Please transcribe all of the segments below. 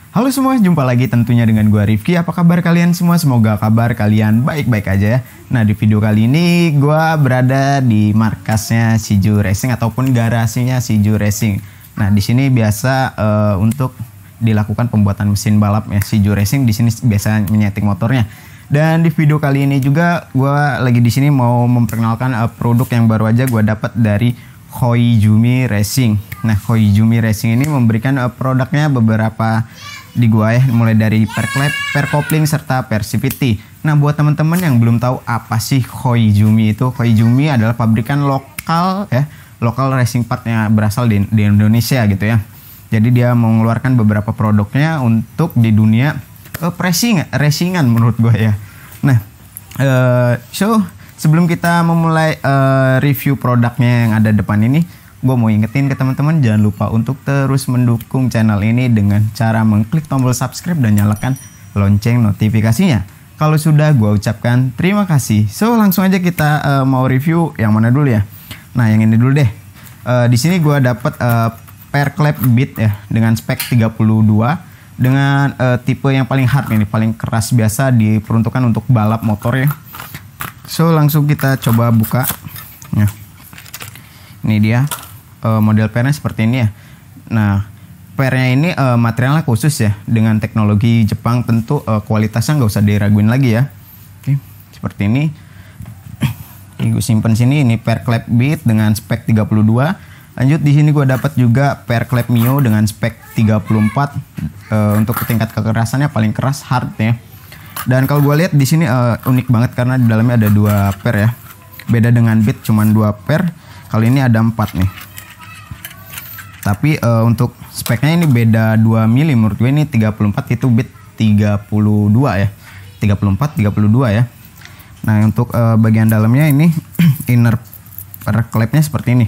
Halo semua, jumpa lagi tentunya dengan gua Rifki. Apa kabar kalian semua? Semoga kabar kalian baik-baik aja ya. Nah, di video kali ini gua berada di markasnya Shiju Racing ataupun garasinya Shiju Racing. Nah, di sini biasa untuk dilakukan pembuatan mesin balap ya Shiju Racing. Di sini biasa menyeting motornya. Dan di video kali ini juga gua lagi di sini mau memperkenalkan produk yang baru aja gua dapat dari Koizumi Racing. Nah, Koizumi Racing ini memberikan produknya beberapa di gua ya, mulai dari per kopling serta per CVT. Nah, buat teman-teman yang belum tahu apa sih Koizumi itu, Koizumi adalah pabrikan lokal ya, lokal racing partnya berasal di Indonesia gitu ya. Jadi dia mengeluarkan beberapa produknya untuk di dunia racingan menurut gua ya. Nah, sebelum kita memulai review produknya yang ada depan ini, gue mau ingetin ke teman-teman jangan lupa untuk terus mendukung channel ini dengan cara mengklik tombol subscribe dan nyalakan lonceng notifikasinya. Kalau sudah, gue ucapkan terima kasih. So, langsung aja kita mau review yang mana dulu ya. Nah, yang ini dulu deh. Di sini gue dapat per clap bit ya dengan spek 32 dengan tipe yang paling hard ini, paling keras, biasa diperuntukkan untuk balap motor ya. So, langsung kita coba buka. Nah, ini dia. Model pernya seperti ini ya. Nah, pernya ini materialnya khusus ya, dengan teknologi Jepang, tentu kualitasnya nggak usah diraguin lagi ya. Oke, seperti ini. Gue simpen sini, ini per clap bit dengan spek 32. Lanjut di sini gue dapat juga per clap mio dengan spek 34. Untuk tingkat kekerasannya paling keras hard ya. Dan kalau gue lihat di sini unik banget karena di dalamnya ada 2 per ya. Beda dengan bit cuman 2 per. Kali ini ada 4 nih. Tapi untuk speknya ini beda 2 mili menurut gue, ini 34, itu bit 32 ya. 34, 32 ya. Nah, untuk bagian dalamnya ini inner per clapnya seperti ini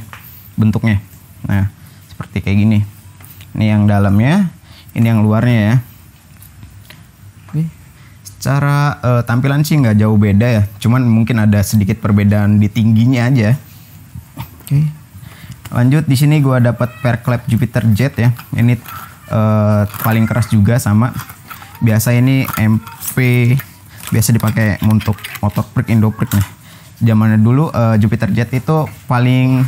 bentuknya. Nah, seperti kayak gini. Ini yang dalamnya, ini yang luarnya ya. Oke. Secara tampilan sih nggak jauh beda ya. Cuman mungkin ada sedikit perbedaan di tingginya aja. Oke. Lanjut di sini gua dapat per clap Jupiter Jet ya. Ini paling keras juga sama. Biasa ini MP biasa dipakai untuk motor Prick Indoprick nih. Zamannya dulu Jupiter Jet itu paling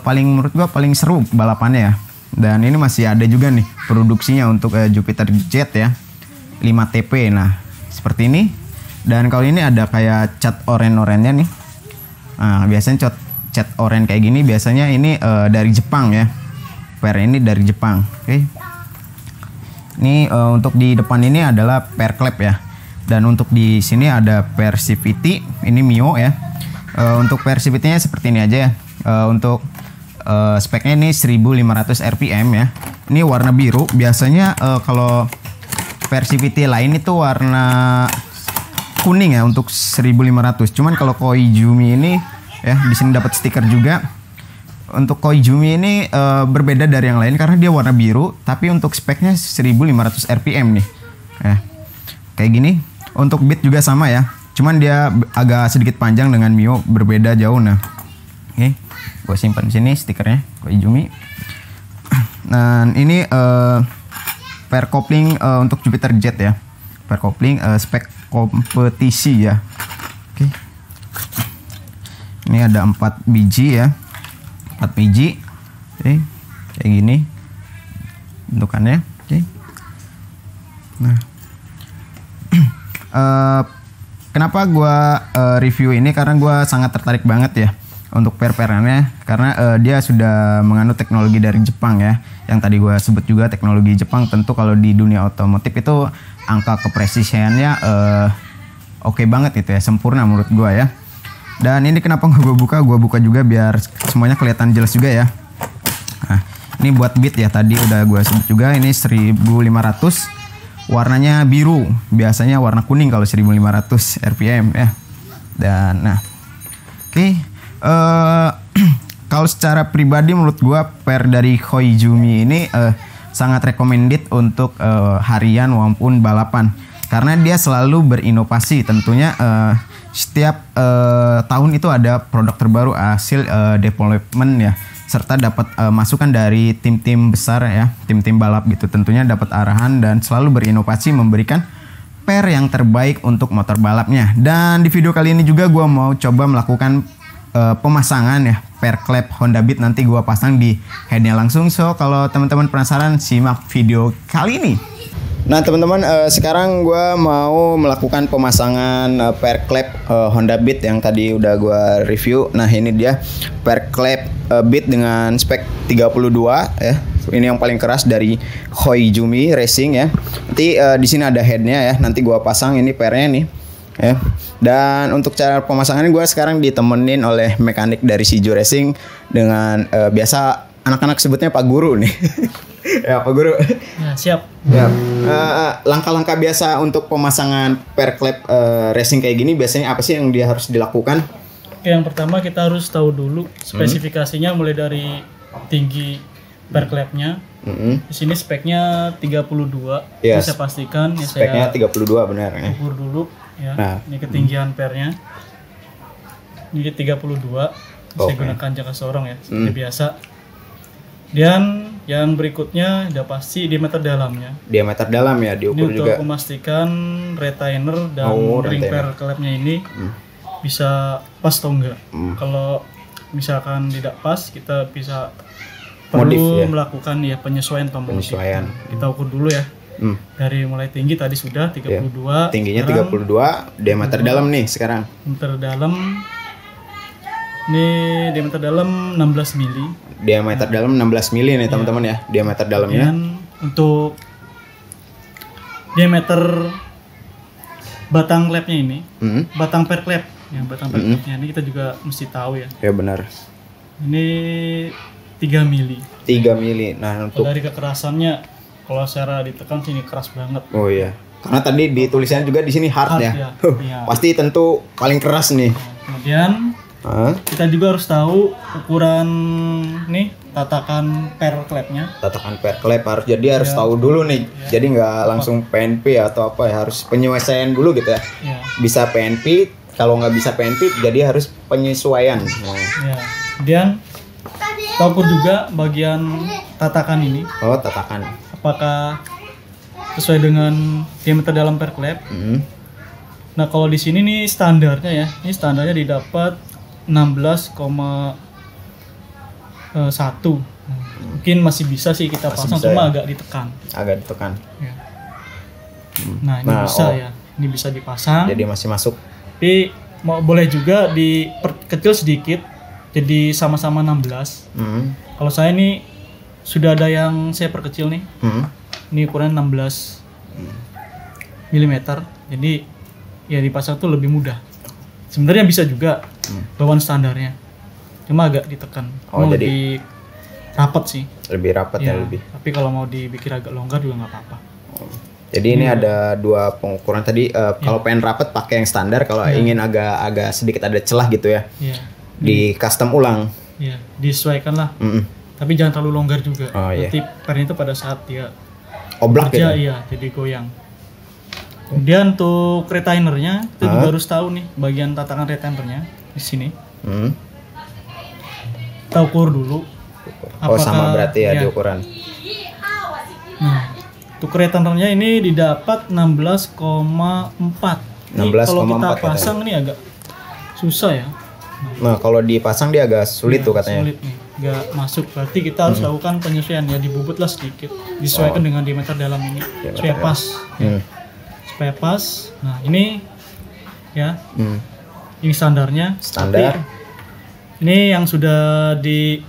menurut gua paling seru balapannya ya. Dan ini masih ada juga nih produksinya untuk Jupiter Jet ya. 5TP. Nah, seperti ini. Dan kalau ini ada kayak cat oranye-oranye nih. Nah, biasanya cat oranye kayak gini biasanya ini dari Jepang ya. Per ini dari Jepang. Oke. Ini untuk di depan ini adalah per clap ya. Dan untuk di sini ada per CVT, ini mio ya. Untuk per CVT-nya seperti ini aja ya. Untuk speknya ini 1500 rpm ya. Ini warna biru. Biasanya kalau per CVT lain itu warna kuning ya untuk 1500. Cuman kalau Koizumi ini ya, di sini dapat stiker juga. Untuk Koizumi ini berbeda dari yang lain karena dia warna biru, tapi untuk speknya 1500 rpm nih. Ya, kayak gini. Untuk bit juga sama ya. Cuman dia agak sedikit panjang dengan mio, berbeda jauh. Nah, oke, gue simpan di sini stikernya Koizumi. Nah, ini per kopling untuk Jupiter Jet ya. Per kopling spek kompetisi ya. Oke. Ini ada 4 biji ya. 4 biji. Oke. Kayak gini bentukannya. Oke. Nah. Kenapa gua review ini? Karena gua sangat tertarik banget ya untuk per-perannya. Karena dia sudah menganut teknologi dari Jepang ya. Yang tadi gua sebut juga teknologi Jepang. Tentu kalau di dunia otomotif itu angka kepresisiannya oke banget itu ya. Sempurna menurut gua ya. Dan ini kenapa gue buka juga biar semuanya kelihatan jelas juga ya. Nah, ini buat bit ya, tadi udah gue sebut juga, ini 1500. Warnanya biru, biasanya warna kuning kalau 1500 rpm ya. Dan nah, oke. Kalau secara pribadi menurut gue per dari Koizumi ini sangat recommended untuk harian maupun balapan. karena dia selalu berinovasi. Tentunya setiap tahun itu ada produk terbaru hasil development ya, serta dapat masukan dari tim-tim besar ya, tim-tim balap gitu. Tentunya dapat arahan dan selalu berinovasi memberikan per yang terbaik untuk motor balapnya. Dan di video kali ini juga gue mau coba melakukan pemasangan ya per klep Honda Beat. Nanti gue pasang di headnya langsung. So kalau teman-teman penasaran, simak video kali ini. Nah teman-teman, sekarang gue mau melakukan pemasangan per klep Honda Beat yang tadi udah gue review. Nah ini dia per klep Beat dengan spek 32 ya. Ini yang paling keras dari Koizumi Racing ya. Nanti di sini ada headnya ya. Nanti gua pasang ini pernya nih ya. Dan untuk cara pemasangannya gue sekarang ditemenin oleh mekanik dari Shiju Racing dengan biasa anak-anak sebutnya Pak Guru nih. Ya Pak Guru. Ya, siap. Ya. Langkah-langkah biasa untuk pemasangan per klep racing kayak gini biasanya apa sih yang dia harus dilakukan? Oke, yang pertama kita harus tahu dulu spesifikasinya mulai dari tinggi per klepnya. Di sini speknya 32. Yes. Bisa pastikan ya, speknya saya 32 benar ya. ukur dulu ya. Nah. Ini ketinggian pernya. Ini 32. Saya gunakan jangka sorong ya, seperti biasa. Dan yang berikutnya udah pasti diameter dalamnya. Diameter dalam ya diukur ini juga. untuk memastikan retainer dan ring per klepnya ini bisa pas atau enggak. Kalau misalkan tidak pas, kita bisa perlu ya? Melakukan ya penyesuaian atau penyesuaian. Kita ukur dulu ya. Dari mulai tinggi tadi sudah 32. Ya. Tingginya 32, diameter dalam nih sekarang. Diameter dalam. Ini diameter dalam 16 mili. Diameter dalam 16 mili nih teman-teman ya. Diameter dalamnya. Dan untuk diameter batang klepnya ini, batang per klep, ya batang per klepnya ini kita juga mesti tahu ya. Ya benar. Ini 3 mili. 3 mili. Nah, untuk dari kekerasannya, kalau secara ditekan sini keras banget. Oh iya. Karena tadi di tulisannya juga di sini hard ya. Ya. Pasti tentu paling keras nih. Kemudian kita juga harus tahu ukuran nih tatakan per klepnya. Tatakan per klep harus tahu dulu nih. Jadi nggak langsung PNP atau apa ya, harus penyesuaian dulu gitu ya. Bisa PNP, kalau nggak bisa PNP jadi harus penyesuaian. Ya. Kemudian kita ukur juga bagian tatakan ini. Oh, tatakan. Apakah sesuai dengan diameter dalam per klep? Nah, kalau di sini nih standarnya ya. Ini standarnya didapat 16,1. Mungkin masih bisa sih kita pasang, cuma agak ditekan. Agak ditekan. Ya. Nah, ini bisa ya. Ini bisa dipasang. Jadi masih masuk. Tapi boleh juga diperkecil sedikit. Jadi sama-sama 16. Kalau saya ini sudah ada yang saya perkecil nih. Ini ukuran 16 mm. Jadi ya dipasang tuh lebih mudah. Sebenarnya bisa juga bawaan standarnya. Cuma agak ditekan. Oh, mau jadi lebih rapat sih. Lebih rapat ya lebih. Tapi kalau mau dibikin agak longgar juga nggak apa-apa. Jadi ini ada dua pengukuran tadi. Kalau pengen rapat pakai yang standar. Kalau ingin agak sedikit ada celah gitu ya. Di custom ulang. Iya, disesuaikan lah. Tapi jangan terlalu longgar juga. Nanti pernya itu pada saat dia oblak kerja, gitu. Iya, jadi goyang. Kemudian untuk retainernya kita juga harus tahu nih bagian tatakan retainernya di sini. Kita ukur dulu. Sama berarti ya di ukuran. Nah, untuk retainernya ini didapat 16,4. Kalau kita pasang ini agak susah ya. Nah, kalau dipasang dia agak sulit tuh katanya. Sulit nih, nggak masuk. Berarti kita harus lakukan penyesuaian ya, dibubut lah sedikit, disesuaikan dengan diameter dalam ini supaya pas. Supaya pas. Nah ini ya, ini standarnya. Standar. Tapi ini yang sudah di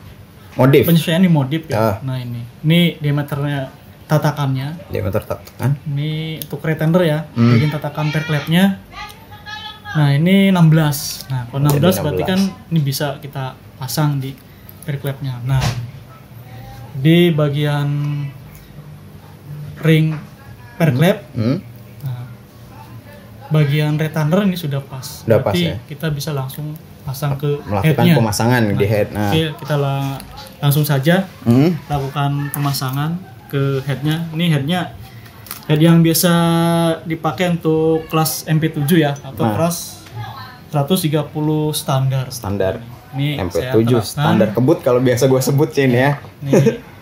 modif. Penyesuaian dimodif ya. Nah ini diameternya tatakannya. Diameter tatakan. Ini untuk retainer ya, bagian tatakan per klepnya. Nah ini 16. Nah kalau 16 berarti kan ini bisa kita pasang di per klepnya. Nah di bagian ring per klep, nah, bagian retainer ini sudah pas. Udah berarti pas ya. kita bisa langsung pasang ke melakukan headnya. Pemasangan di head. Nah. Oke, kita langsung saja lakukan pemasangan ke headnya. Ini headnya Head yang biasa dipakai untuk kelas MP7 ya, atau kelas 130 standar. Ini MP7 standar kebut kalau biasa gue sebut Cin ya. Ini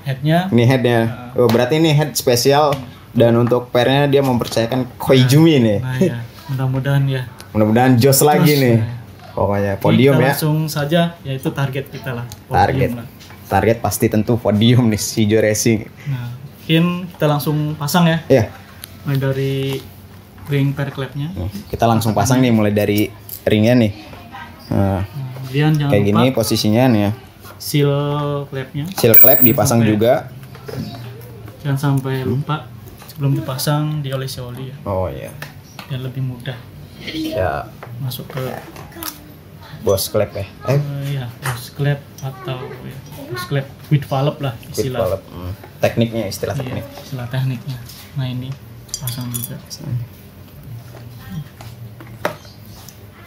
headnya. Ini headnya. Oh, berarti ini head spesial dan untuk pairnya dia mempercayakan Koizumi nih. Nah ya, mudah-mudahan ya. Mudah-mudahan jos lagi nih. Pokoknya podium kita ya. Langsung saja, ya itu target kita lah. Target pasti tentu podium nih Shijo Racing. Nah, mungkin kita langsung pasang ya. Iya. Mulai dari ring pair clamp-nya. Kita langsung pasang nih mulai dari ringnya nih. Nah, kemudian jangan kayak lupa gini posisinya nih ya. seal clamp-nya. Seal clamp dipasang juga. Jangan sampai lupa sebelum dipasang diolesi-oli ya. Oh iya. Biar lebih mudah. Ya. Masuk ke Bos clamp ya. Iya, bos clamp atau ya, bos clamp with valve lah istilah. Tekniknya istilah teknik. Iya, istilah tekniknya. Nah ini pasang juga.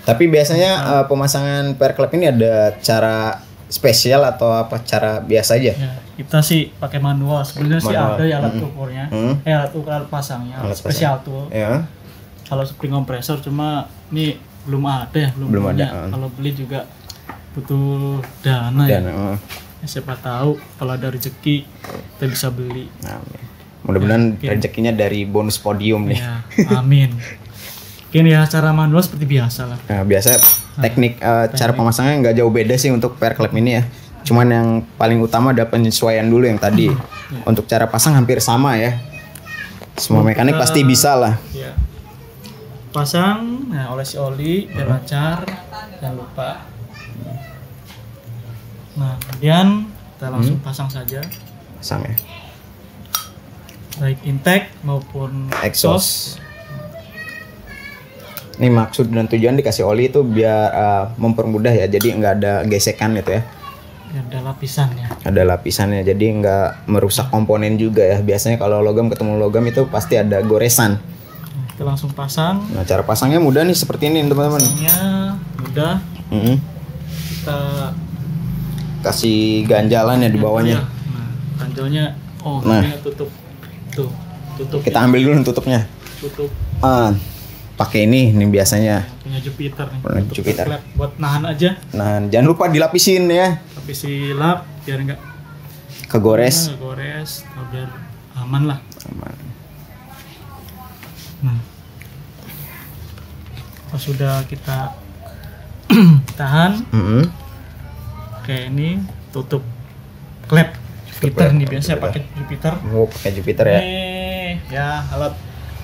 Tapi biasanya pemasangan pair clamp ini ada cara spesial atau apa cara biasa aja? Ya, kita sih pakai manual. Sebenarnya sih ada ya alat ukurnya. Alat ukur alat pasangnya, spesial tool. Ya. Kalau spring kompresor cuma ini belum ada ya, belum ada. Kalau beli juga butuh dana ya. Ya. Siapa tahu kalau ada rezeki kita bisa beli. Mudah-mudahan rezekinya dari bonus podium nih. Ya, amin. Mungkin ya cara manual seperti biasa lah. Nah, biasa teknik cara pemasangannya nggak jauh beda sih untuk pair clamp ini ya. Cuman yang paling utama ada penyesuaian dulu yang tadi. Untuk cara pasang hampir sama ya. Semua mekanik pasti bisa lah. Ya. Pasang, nah olesi oli biar lancar, jangan lupa. Nah kemudian kita langsung pasang saja. Pasang ya. Baik intake maupun exhaust. Ini maksud dan tujuan dikasih oli itu biar mempermudah ya, jadi nggak ada gesekan gitu ya. Ada lapisannya. Ada lapisannya, jadi nggak merusak komponen juga ya. Biasanya kalau logam ketemu logam itu pasti ada goresan. Nah, kita langsung pasang. Nah cara pasangnya mudah nih seperti ini teman-teman. Pasangnya mudah. Kita kasih ganjalan ya di bawahnya. Nah ganjalnya, ini tutup. Tuh, tutup. Kita ambil dulu tutupnya. Tutup. Pakai ini biasanya. Punya Jupiter nih. Jupiter. Buat nahan aja. Nah, jangan lupa dilapisin ya. Lapisi lap biar enggak kegores. Kegores, biar aman lah. Aman. Nah. Pas sudah kita tahan. Oke, ini tutup klep Jupiter nih biasanya pakai Jupiter. Pakai Jupiter ya. Ya, alat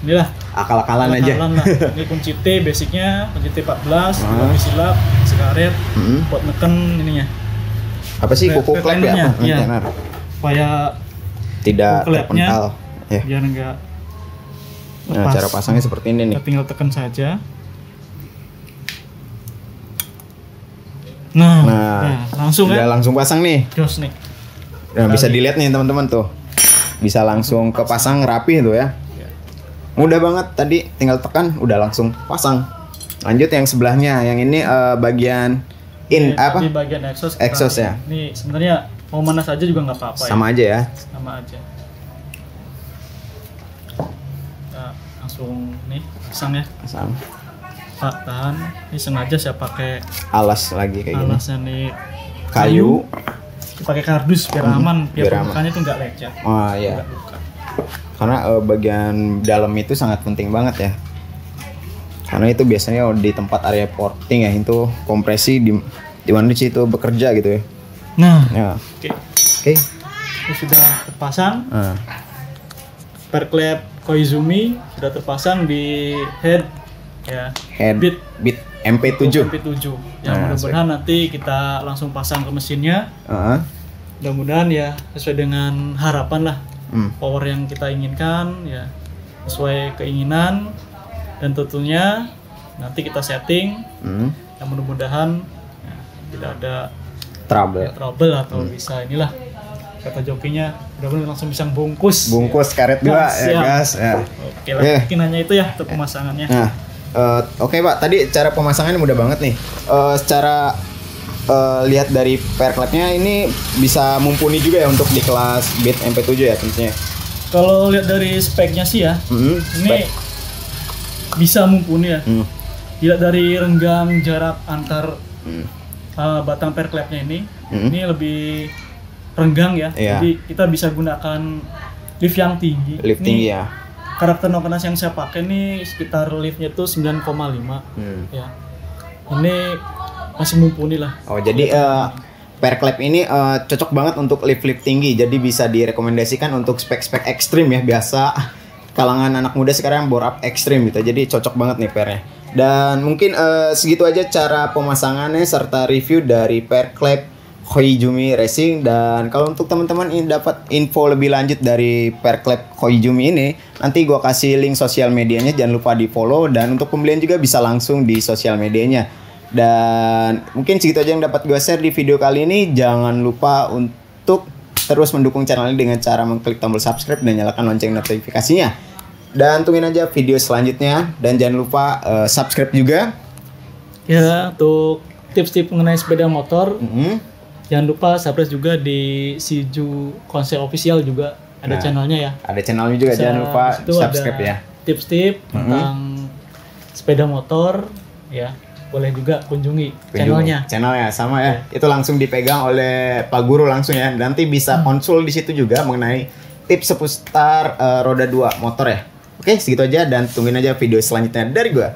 inilah akal-akalan aja. Lah. Ini kunci T basicnya, kunci T14, lapisi lap, sekaret, buat neken ininya. Apa sih kuku klep ya? Iya. Supaya tidak terpental. Ya. Biar enggak Nah, cara pasangnya seperti ini nih. Kita tinggal tekan saja. Nah, langsung udah langsung pasang nih. Jos nih. Nah, bisa dilihat nih teman-teman tuh. Bisa langsung kepasang rapi tuh ya. Mudah banget, tadi tinggal tekan udah langsung pasang. Lanjut yang sebelahnya, yang ini bagian apa? Di bagian exhaust. Exhaust ya. Ini sebenarnya mau mana saja juga nggak apa-apa. Sama aja ya. Sama aja. Kita langsung nih pasang ya. Pasang. Pak tahan. Ini sengaja saya pakai alas lagi kayak gini. Alasnya nih kayu. Pakai kardus biar aman, biar bukanya tuh nggak lecet. Oh iya. Karena bagian dalam itu sangat penting banget ya. Karena itu biasanya di tempat area porting ya, itu kompresi di mana sih itu bekerja gitu ya. Nah, ya. Oke. Ini sudah terpasang. Pair clamp Koizumi sudah terpasang di head ya. Head bit MP7. MP7. Yang mudah-mudahan nanti kita langsung pasang ke mesinnya. Mudah-mudahan ya sesuai dengan harapan lah. Power yang kita inginkan ya sesuai keinginan, dan tentunya nanti kita setting yang mudah-mudahan ya, tidak ada trouble atau bisa inilah kata jokinya mudah-mudahan langsung bisa bungkus karet dua ya guys ya. Oke lah, mungkin hanya itu ya untuk pemasangannya. Nah oke Pak, tadi cara pemasangannya mudah banget nih. Secara lihat dari pair clamp-nya ini bisa mumpuni juga ya untuk di kelas beat MP7 ya tentunya. Kalau lihat dari speknya sih ya, ini bisa mumpuni ya. Dilihat dari renggang jarak antar batang perklepnya ini lebih renggang ya. Jadi kita bisa gunakan lift yang tinggi. Lift tinggi ya. Karakter Nokonas yang saya pakai ini sekitar liftnya tuh 9,5 ya. Ini masih mumpuni lah. Oh jadi Perklep ini cocok banget untuk lift tinggi, jadi bisa direkomendasikan untuk spek-spek ekstrim ya, biasa kalangan anak muda sekarang bore up ekstrim gitu, jadi cocok banget nih pernya. Dan mungkin segitu aja cara pemasangannya serta review dari Perklep Koizumi Racing. Dan kalau untuk teman-teman ingin dapat info lebih lanjut dari Perklep Koizumi ini, nanti gua kasih link sosial medianya, jangan lupa di follow, dan untuk pembelian juga bisa langsung di sosial medianya. Dan mungkin segitu aja yang dapat gue share di video kali ini. Jangan lupa untuk terus mendukung channel ini dengan cara mengklik tombol subscribe dan nyalakan lonceng notifikasinya. Dan tungguin aja video selanjutnya. Dan jangan lupa subscribe juga. Ya, untuk tips-tips mengenai sepeda motor, jangan lupa subscribe juga di Shiju Konsei Official juga. Ada channelnya ya. Ada channelnya juga, jangan lupa subscribe ya. Tips-tips tentang sepeda motor ya. Boleh juga kunjungi channelnya sama ya. Itu langsung dipegang oleh Pak Guru langsung ya. Nanti bisa konsul di situ juga mengenai tips seputar roda 2 motor ya. Oke, segitu aja dan tungguin aja video selanjutnya dari gua.